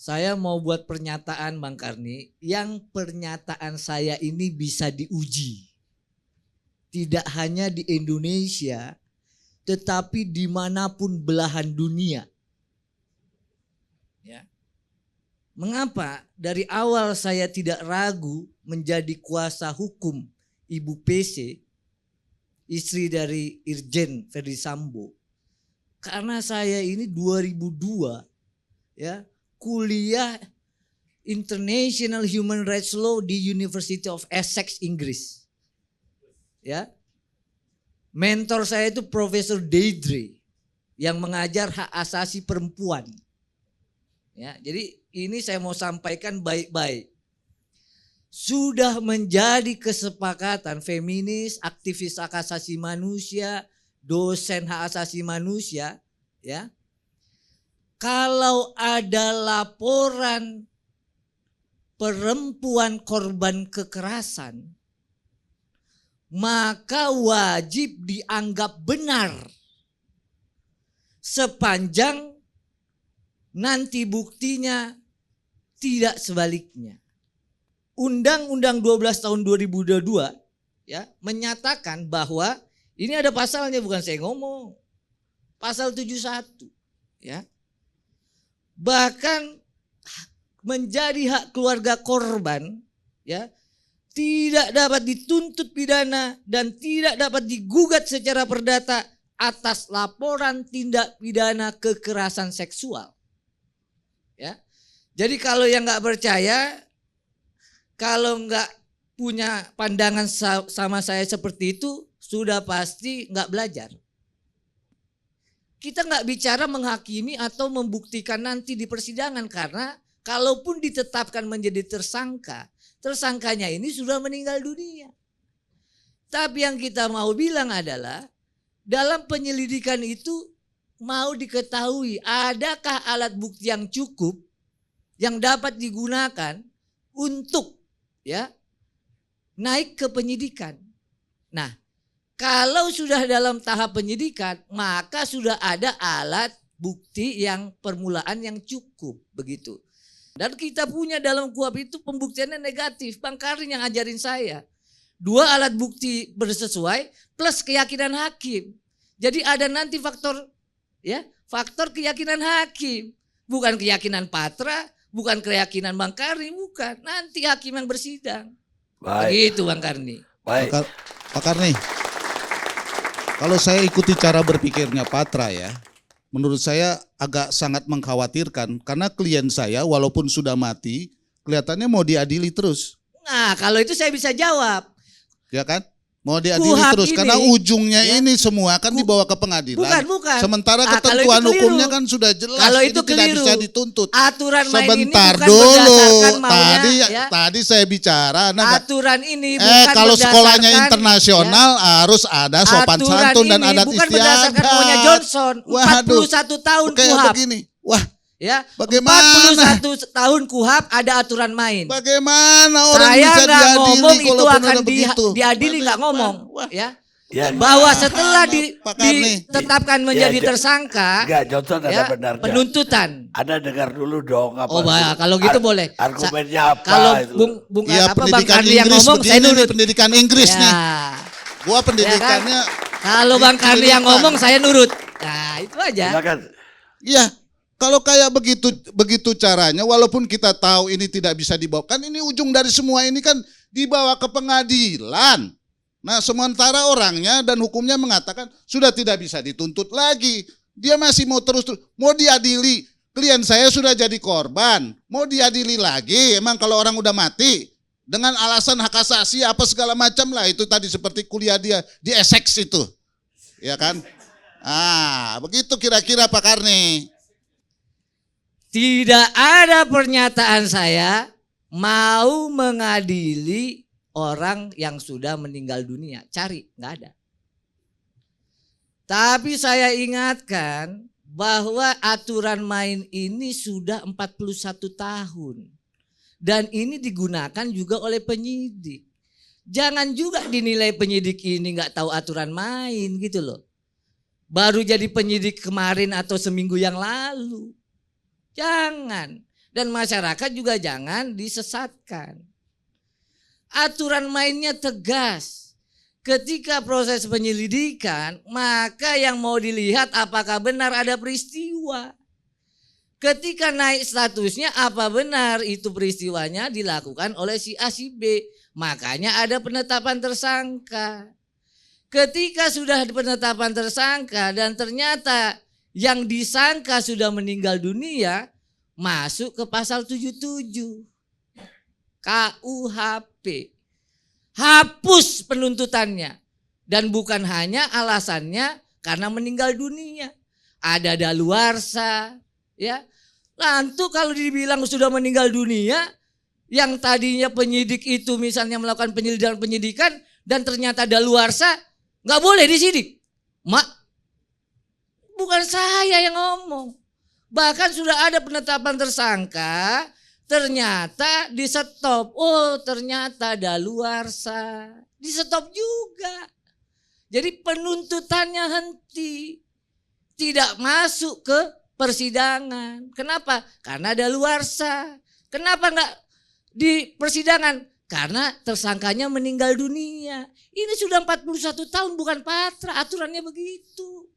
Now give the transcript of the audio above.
Saya mau buat pernyataan Bang Karni, yang pernyataan saya ini bisa diuji. Tidak hanya di Indonesia, tetapi dimanapun belahan dunia. Ya. Mengapa dari awal saya tidak ragu menjadi kuasa hukum Ibu PC, istri dari Irjen Ferdi Sambo? Karena saya ini 2002 ya kuliah International Human Rights Law di University of Essex, Inggris. Ya. Mentor saya itu Profesor Deidre yang mengajar hak asasi perempuan. Ya, jadi ini saya mau sampaikan baik-baik. Sudah menjadi kesepakatan feminis, aktivis hak asasi manusia, dosen hak asasi manusia, ya. Kalau ada laporan perempuan korban kekerasan, maka wajib dianggap benar sepanjang nanti buktinya tidak sebaliknya. Undang-Undang 12 tahun 2022 ya menyatakan bahwa ini ada pasalnya, bukan saya ngomong. Pasal 71 ya. Bahkan menjadi hak keluarga korban ya tidak dapat dituntut pidana dan tidak dapat digugat secara perdata atas laporan tindak pidana kekerasan seksual. Ya. Jadi kalau yang nggak percaya, kalau nggak punya pandangan sama saya seperti itu, sudah pasti nggak belajar. Kita nggak bicara menghakimi atau membuktikan nanti di persidangan, karena kalaupun ditetapkan menjadi tersangka, tersangkanya ini sudah meninggal dunia. Tapi yang kita mau bilang adalah dalam penyelidikan itu mau diketahui adakah alat bukti yang cukup yang dapat digunakan untuk ya naik ke penyidikan. Nah, kalau sudah dalam tahap penyidikan, maka sudah ada alat bukti yang permulaan yang cukup begitu. Dan kita punya dalam KUHP itu pembuktiannya negatif. Bang Karin yang ajarin saya. 2 alat bukti bersesuai plus keyakinan hakim. Jadi ada nanti faktor ya, faktor keyakinan hakim. Bukan keyakinan Patra, bukan keyakinan Bang Karin, bukan. Nanti hakim yang bersidang. Baik. Begitu Bang Karni. Baik. Pak Karni, kalau saya ikuti cara berpikirnya Patra ya, menurut saya agak sangat mengkhawatirkan karena klien saya walaupun sudah mati kelihatannya mau diadili terus. Nah, kalau itu saya bisa jawab. Ya kan? Mau diadili KUHP terus ini, karena ujungnya ya, ini semua kan dibawa ke pengadilan. Bukan. Sementara ketentuan hukumnya kan sudah jelas, kalau ini itu tidak bisa dituntut. Aturan main sebentar ini bukan dulu. berdasarkan maunya, Tadi saya bicara. Aturan ini bukan kalau sekolahnya berdasarkan, internasional harus ada sopan santun dan adat bukan istiadat. berdasarkan maunya Johnson. 41 tahun kayak KUHP. begini. Wah. Ya, bagaimana? 41 tahun KUHP ada aturan main. Bagaimana orang saya bisa diadili ngomong itu akan diadili, nggak ngomong. Ya. Bahwa setelah ditetapkan menjadi tersangka, Johnson ada benarnya. Penuntutan. Anda dengar dulu dong apa. Oh, kalau gitu boleh. Argumennya apa? Kalau itu? Bang Karni yang ngomong saya nurut. Pendidikan Inggris nih. Gua pendidikannya. Kalau Bang Karni yang ngomong saya nurut. Nah, itu aja. Silakan. Iya. Kalau kayak begitu caranya, walaupun kita tahu ini tidak bisa dibawa, kan ini ujung dari semua ini kan dibawa ke pengadilan. Nah, sementara orangnya dan hukumnya mengatakan sudah tidak bisa dituntut lagi. Dia masih mau mau diadili. Klien saya sudah jadi korban, mau diadili lagi. Emang kalau orang udah mati dengan alasan hak asasi apa segala macam lah, itu tadi seperti kuliah dia di Essex itu, ya kan? Begitu kira-kira Pak Karni. Tidak ada pernyataan saya mau mengadili orang yang sudah meninggal dunia. Cari, nggak ada. Tapi saya ingatkan bahwa aturan main ini sudah 41 tahun. Dan ini digunakan juga oleh penyidik. Jangan juga dinilai penyidik ini nggak tahu aturan main gitu loh. Baru jadi penyidik kemarin atau seminggu yang lalu. Jangan. Dan masyarakat juga jangan disesatkan. Aturan mainnya tegas. Ketika proses penyelidikan, maka yang mau dilihat apakah benar ada peristiwa. Ketika naik statusnya, apa benar itu peristiwanya dilakukan oleh si A si B. Makanya ada penetapan tersangka. Ketika sudah penetapan tersangka dan ternyata yang disangka sudah meninggal dunia, masuk ke pasal 77 KUHP. Hapus penuntutannya. Dan bukan hanya alasannya karena meninggal dunia. Ada daluarsa, ya. Lantu kalau dibilang sudah meninggal dunia, yang tadinya penyidik itu misalnya melakukan penyidikan dan ternyata daluarsa, nggak boleh disidik. Bukan saya yang ngomong. Bahkan sudah ada penetapan tersangka, ternyata di stop. Oh, ternyata daluarsa. Di stop juga. Jadi penuntutannya henti. Tidak masuk ke persidangan. Kenapa? Karena daluarsa. Kenapa enggak di persidangan? Karena tersangkanya meninggal dunia. Ini sudah 41 tahun bukan patra, aturannya begitu.